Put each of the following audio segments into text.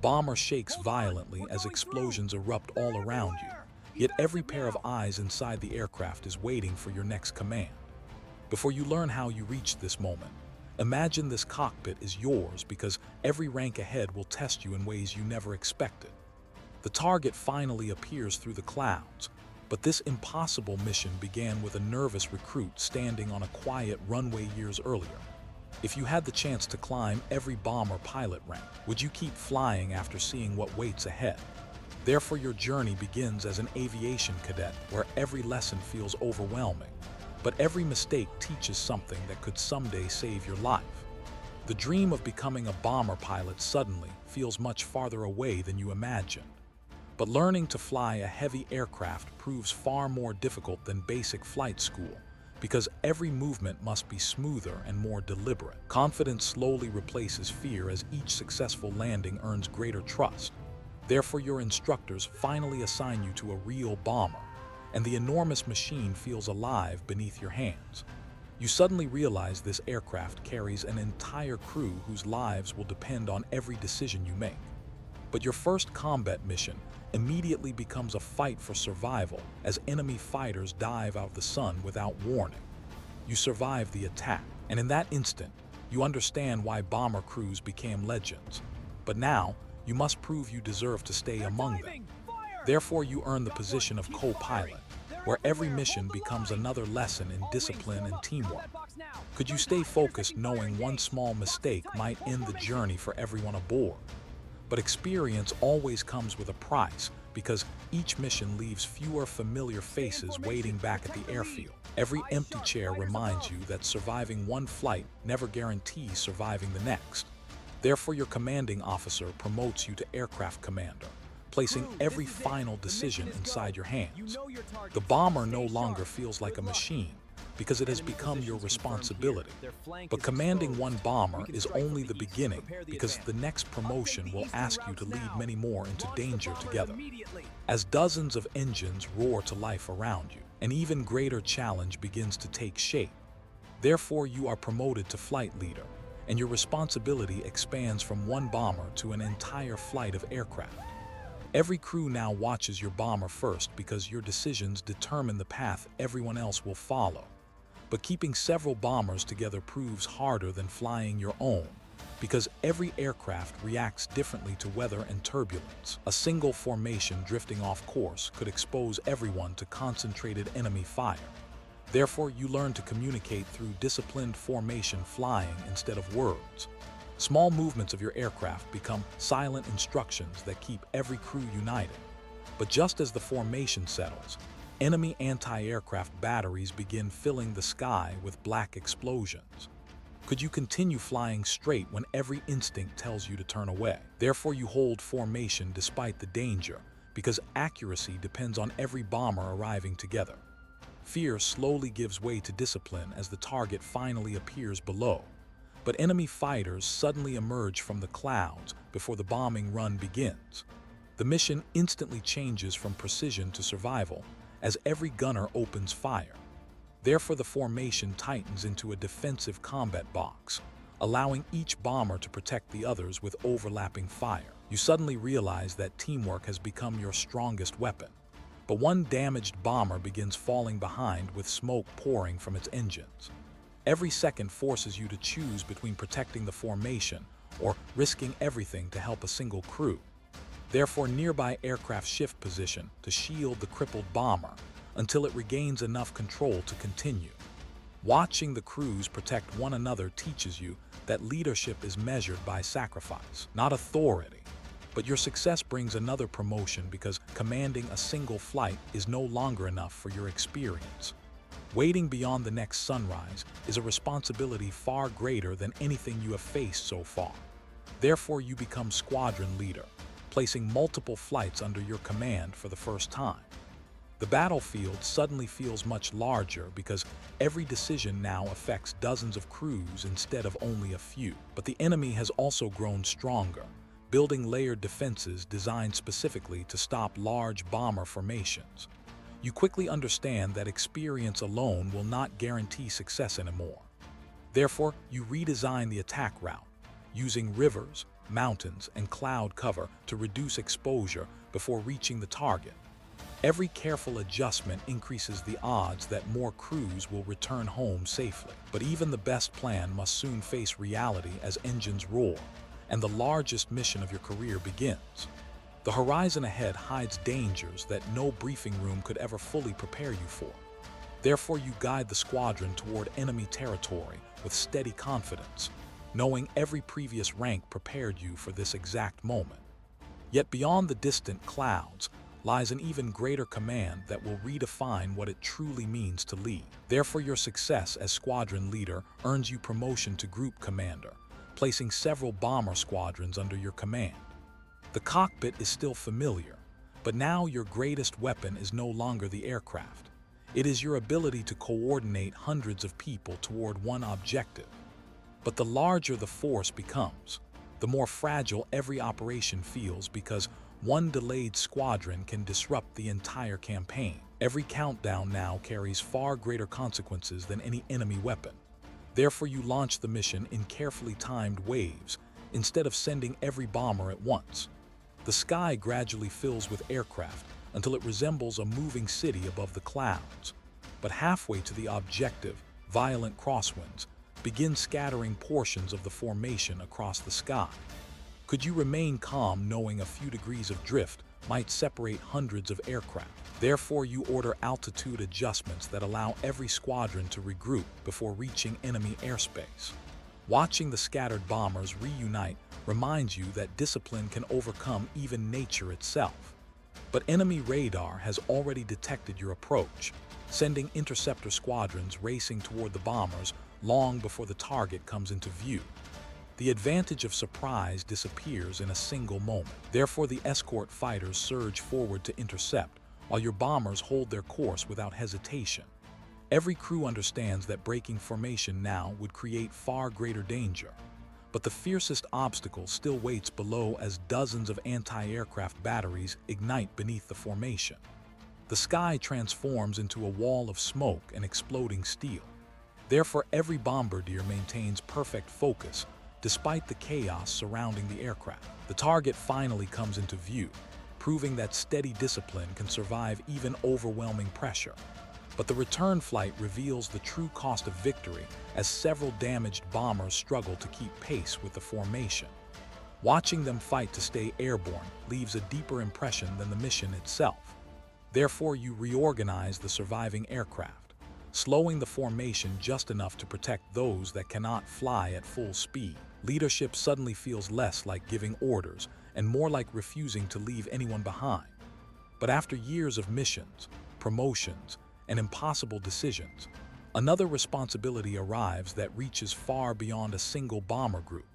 bomber shakes violently as explosions erupt all around you, yet every pair of eyes inside the aircraft is waiting for your next command. Before you learn how you reached this moment, imagine this cockpit is yours because every rank ahead will test you in ways you never expected. The target finally appears through the clouds, but this impossible mission began with a nervous recruit standing on a quiet runway years earlier. If you had the chance to climb every bomber pilot rank, would you keep flying after seeing what waits ahead? Therefore, your journey begins as an aviation cadet where every lesson feels overwhelming, but every mistake teaches something that could someday save your life. The dream of becoming a bomber pilot suddenly feels much farther away than you imagined. But learning to fly a heavy aircraft proves far more difficult than basic flight school, because every movement must be smoother and more deliberate. Confidence slowly replaces fear as each successful landing earns greater trust. Therefore, your instructors finally assign you to a real bomber, and the enormous machine feels alive beneath your hands. You suddenly realize this aircraft carries an entire crew whose lives will depend on every decision you make. But your first combat mission immediately becomes a fight for survival as enemy fighters dive out of the sun without warning. You survive the attack, and in that instant, you understand why bomber crews became legends. But now, you must prove you deserve to stay among them. Therefore, you earn the position of co-pilot, where every mission becomes another lesson in discipline and teamwork. Could you stay focused knowing one small mistake might end the journey for everyone aboard? But experience always comes with a price, because each mission leaves fewer familiar faces waiting back at the airfield. Every empty chair reminds you that surviving one flight never guarantees surviving the next. Therefore, your commanding officer promotes you to aircraft commander, placing every final decision inside your hands. The bomber no longer feels like a machine, because it has become your responsibility. But commanding one bomber is only the beginning, because the next promotion will ask you to lead many more into danger together. As dozens of engines roar to life around you, an even greater challenge begins to take shape. Therefore, you are promoted to flight leader, and your responsibility expands from one bomber to an entire flight of aircraft. Every crew now watches your bomber first because your decisions determine the path everyone else will follow. But keeping several bombers together proves harder than flying your own, because every aircraft reacts differently to weather and turbulence. A single formation drifting off course could expose everyone to concentrated enemy fire. Therefore, you learn to communicate through disciplined formation flying instead of words. Small movements of your aircraft become silent instructions that keep every crew united. But just as the formation settles, enemy anti-aircraft batteries begin filling the sky with black explosions. Could you continue flying straight when every instinct tells you to turn away? Therefore, you hold formation despite the danger, because accuracy depends on every bomber arriving together. Fear slowly gives way to discipline as the target finally appears below. But enemy fighters suddenly emerge from the clouds before the bombing run begins. The mission instantly changes from precision to survival as every gunner opens fire. Therefore, the formation tightens into a defensive combat box, allowing each bomber to protect the others with overlapping fire. You suddenly realize that teamwork has become your strongest weapon. But one damaged bomber begins falling behind with smoke pouring from its engines. Every second forces you to choose between protecting the formation or risking everything to help a single crew. Therefore, nearby aircraft shift position to shield the crippled bomber until it regains enough control to continue. Watching the crews protect one another teaches you that leadership is measured by sacrifice, not authority. But your success brings another promotion because commanding a single flight is no longer enough for your experience. Waiting beyond the next sunrise is a responsibility far greater than anything you have faced so far. Therefore, you become squadron leader, placing multiple flights under your command for the first time. The battlefield suddenly feels much larger because every decision now affects dozens of crews instead of only a few. But the enemy has also grown stronger, building layered defenses designed specifically to stop large bomber formations. You quickly understand that experience alone will not guarantee success anymore. Therefore, you redesign the attack route, using rivers, mountains, and cloud cover to reduce exposure before reaching the target. Every careful adjustment increases the odds that more crews will return home safely. But even the best plan must soon face reality as engines roar, and the largest mission of your career begins. The horizon ahead hides dangers that no briefing room could ever fully prepare you for. Therefore, you guide the squadron toward enemy territory with steady confidence, knowing every previous rank prepared you for this exact moment. Yet beyond the distant clouds lies an even greater command that will redefine what it truly means to lead. Therefore, your success as squadron leader earns you promotion to group commander, placing several bomber squadrons under your command. The cockpit is still familiar, but now your greatest weapon is no longer the aircraft. It is your ability to coordinate hundreds of people toward one objective. But the larger the force becomes, the more fragile every operation feels, because one delayed squadron can disrupt the entire campaign. Every countdown now carries far greater consequences than any enemy weapon. Therefore, you launch the mission in carefully timed waves, instead of sending every bomber at once. The sky gradually fills with aircraft until it resembles a moving city above the clouds. But halfway to the objective, violent crosswinds begin scattering portions of the formation across the sky. Could you remain calm knowing a few degrees of drift might separate hundreds of aircraft? Therefore, you order altitude adjustments that allow every squadron to regroup before reaching enemy airspace. Watching the scattered bombers reunite reminds you that discipline can overcome even nature itself. But enemy radar has already detected your approach, sending interceptor squadrons racing toward the bombers long before the target comes into view. The advantage of surprise disappears in a single moment. Therefore, the escort fighters surge forward to intercept, while your bombers hold their course without hesitation. Every crew understands that breaking formation now would create far greater danger. But the fiercest obstacle still waits below as dozens of anti-aircraft batteries ignite beneath the formation. The sky transforms into a wall of smoke and exploding steel. Therefore, every bombardier maintains perfect focus, despite the chaos surrounding the aircraft. The target finally comes into view, proving that steady discipline can survive even overwhelming pressure. But the return flight reveals the true cost of victory, as several damaged bombers struggle to keep pace with the formation. Watching them fight to stay airborne leaves a deeper impression than the mission itself. Therefore, you reorganize the surviving aircraft, slowing the formation just enough to protect those that cannot fly at full speed. Leadership suddenly feels less like giving orders and more like refusing to leave anyone behind. But after years of missions, promotions, and impossible decisions, another responsibility arrives that reaches far beyond a single bomber group.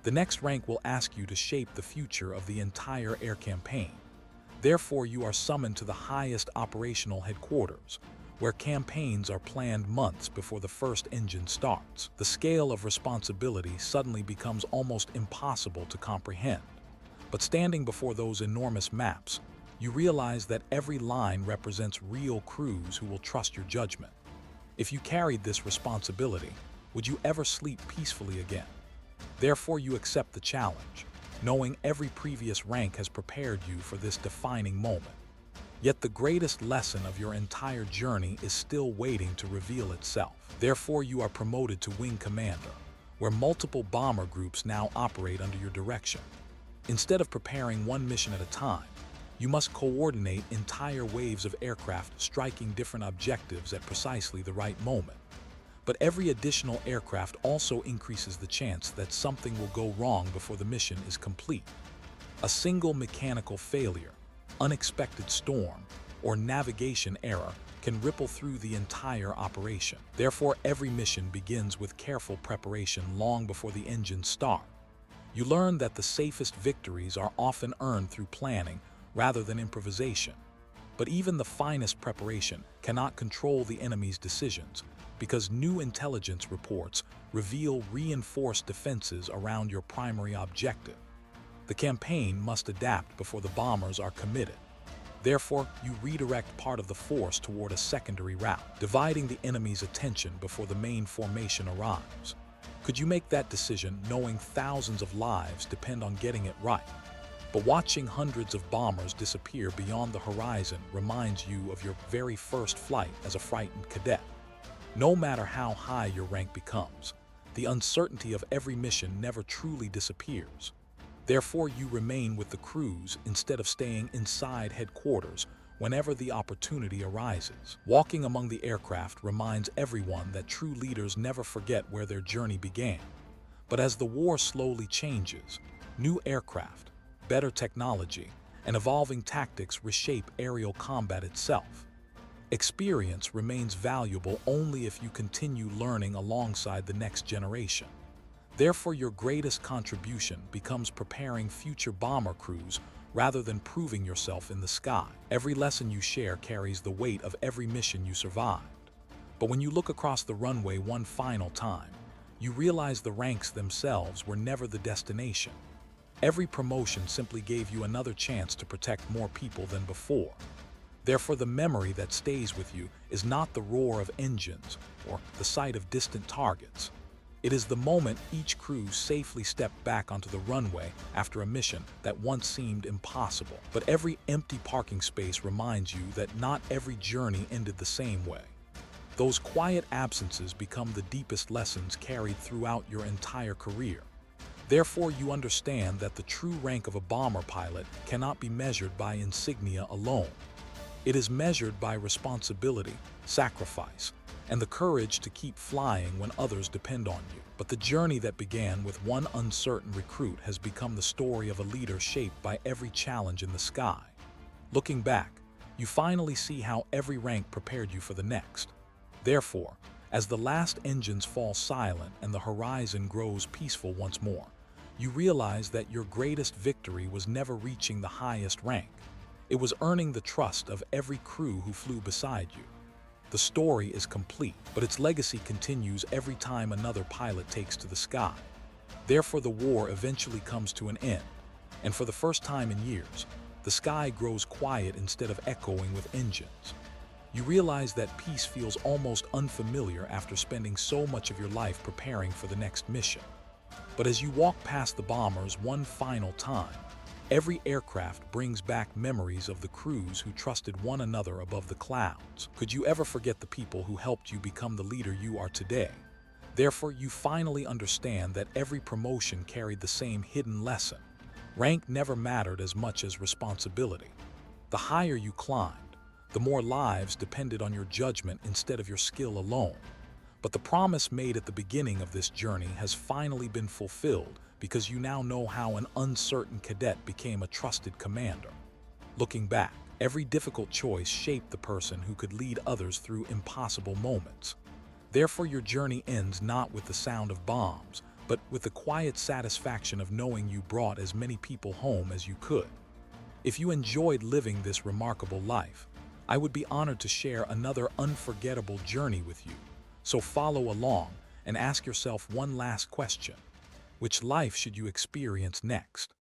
The next rank will ask you to shape the future of the entire air campaign. Therefore, you are summoned to the highest operational headquarters, where campaigns are planned months before the first engine starts. The scale of responsibility suddenly becomes almost impossible to comprehend. But standing before those enormous maps, you realize that every line represents real crews who will trust your judgment. If you carried this responsibility, would you ever sleep peacefully again? Therefore, you accept the challenge, knowing every previous rank has prepared you for this defining moment. Yet the greatest lesson of your entire journey is still waiting to reveal itself. Therefore, you are promoted to Wing Commander, where multiple bomber groups now operate under your direction. Instead of preparing one mission at a time, you must coordinate entire waves of aircraft striking different objectives at precisely the right moment. But every additional aircraft also increases the chance that something will go wrong before the mission is complete. A single mechanical failure, unexpected storm, or navigation error can ripple through the entire operation. Therefore, every mission begins with careful preparation long before the engines start. You learn that the safest victories are often earned through planning rather than improvisation. But even the finest preparation cannot control the enemy's decisions, because new intelligence reports reveal reinforced defenses around your primary objective. The campaign must adapt before the bombers are committed. Therefore, you redirect part of the force toward a secondary route, dividing the enemy's attention before the main formation arrives. Could you make that decision knowing thousands of lives depend on getting it right? But watching hundreds of bombers disappear beyond the horizon reminds you of your very first flight as a frightened cadet. No matter how high your rank becomes, the uncertainty of every mission never truly disappears. Therefore, you remain with the crews instead of staying inside headquarters whenever the opportunity arises. Walking among the aircraft reminds everyone that true leaders never forget where their journey began. But as the war slowly changes, new aircraft, better technology, and evolving tactics reshape aerial combat itself. Experience remains valuable only if you continue learning alongside the next generation. Therefore, your greatest contribution becomes preparing future bomber crews rather than proving yourself in the sky. Every lesson you share carries the weight of every mission you survived. But when you look across the runway one final time, you realize the ranks themselves were never the destination. Every promotion simply gave you another chance to protect more people than before. Therefore, the memory that stays with you is not the roar of engines or the sight of distant targets. It is the moment each crew safely stepped back onto the runway after a mission that once seemed impossible. But every empty parking space reminds you that not every journey ended the same way. Those quiet absences become the deepest lessons carried throughout your entire career. Therefore, you understand that the true rank of a bomber pilot cannot be measured by insignia alone. It is measured by responsibility, sacrifice, and the courage to keep flying when others depend on you. But the journey that began with one uncertain recruit has become the story of a leader shaped by every challenge in the sky. Looking back, you finally see how every rank prepared you for the next. Therefore, as the last engines fall silent and the horizon grows peaceful once more, you realize that your greatest victory was never reaching the highest rank. It was earning the trust of every crew who flew beside you. The story is complete, but its legacy continues every time another pilot takes to the sky. Therefore, the war eventually comes to an end, and for the first time in years, the sky grows quiet instead of echoing with engines. You realize that peace feels almost unfamiliar after spending so much of your life preparing for the next mission. But as you walk past the bombers one final time, every aircraft brings back memories of the crews who trusted one another above the clouds. Could you ever forget the people who helped you become the leader you are today? Therefore, you finally understand that every promotion carried the same hidden lesson. Rank never mattered as much as responsibility. The higher you climbed, the more lives depended on your judgment instead of your skill alone. But the promise made at the beginning of this journey has finally been fulfilled, because you now know how an uncertain cadet became a trusted commander. Looking back, every difficult choice shaped the person who could lead others through impossible moments. Therefore, your journey ends not with the sound of bombs, but with the quiet satisfaction of knowing you brought as many people home as you could. If you enjoyed living this remarkable life, I would be honored to share another unforgettable journey with you. So follow along and ask yourself one last question. Which life should you experience next?